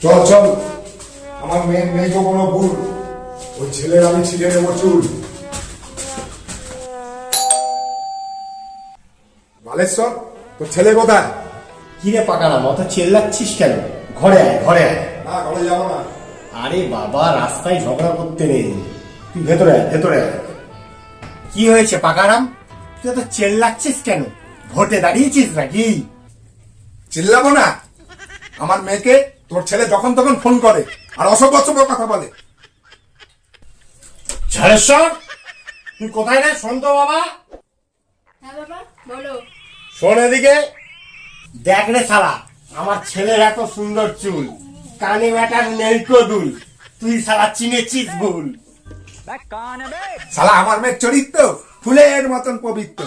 চল চল, আমার মেয়ে তো কোনো ভুল, ওই ছেলের আমি ছিঁড়ে নেবো চুল। বালেশ্বর, তোর ছেলে কোথায়? কিরে পাকানা, অত চেল্লাচ্ছিস কেন? ঘরে আয়, ঘরে আয়। না, ঘরে যাবো না। আরে বাবা, রাস্তায় ঝগড়া করতে নেই, তুই ভেতরে আয়, ভেতরে আয়। কি হয়েছে পাকারাম, তুই এত চেল্লাচ্ছিস কেন? ভোটে দাঁড়িয়েছিস নাকি? চিল্লাবো না? আমার মেয়েকে তোর ছেলে যখন তখন ফোন করে আর অসভ্য অসভ্য কথা বলে। ঝাড়েশ্বর, তুই কোথায় রে? শোন তো বাবা। হ্যাঁ বাবা, বলো। শোন এদিকে, দেখ রে শালা, আমার ছেলের এত সুন্দর চুল, কানে ব্যাটার নেলকো দুল, তুই শালা চিনেছিস ভুল। শালা আমার মেয়ের চরিত্র ফুলের মতন পবিত্র।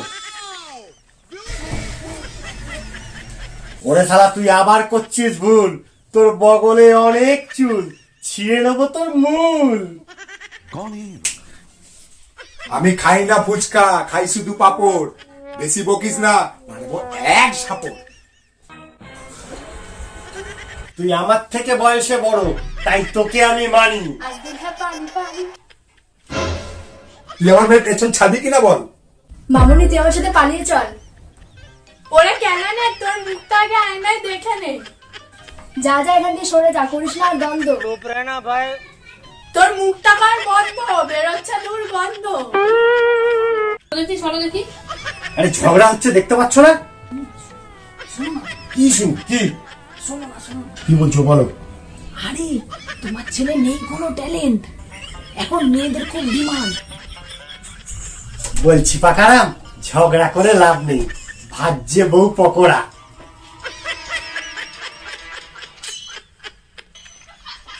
ওরে শালা, তুই আবার করছিস ভুল, তোর বগলে অনেক চুল, ছিঁড়ে নেবো তোর মূল। আমি খাই না ফুচকা, খাই শুধু পাপড়। বেশি বকিস না, মারবো এক সাপড়। তুই আমার থেকে বয়সে বড়, তাই তোকে আমি মানি। আজ দীঘা পানি পানি। তুই আমার মেয়ের পেছন ছাড়বি কিনা বল? মামুনি, তুই আমার সাথে পালিয়ে চল। ওরা কেন নে, তোর মুখটা আগে আয়নায় দেখে নে। যা যা, এখান থেকে সরে যা, করিস না আর দ্বন্দ্ব। তোর মুখটা কার বন্ধ, বেরোচ্ছে দুর্গন্ধ। দেখি, সরো দেখি। আরে ঝগড়া হচ্ছে, দেখতে পাচ্ছ না? কি কি কি বলছো বলো? আরে তোমার ছেলে নেই কোনো ট্যালেন্ট, এখন মেয়েদের খুব ডিমান্ড। বলছি পাকারাম, ঝগড়া করে লাভ নেই, ভাজ্যে বউ পকোড়া।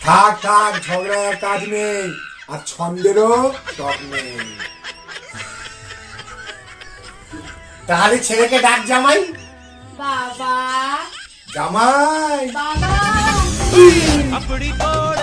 থাক থাক, ঝগড়ার কাজ নেই, আর ছন্দেরও টক নেই। তাহলে ছেলেকে ডাক জামাই। বাবা, জামাই, বাবা। அப்படி போட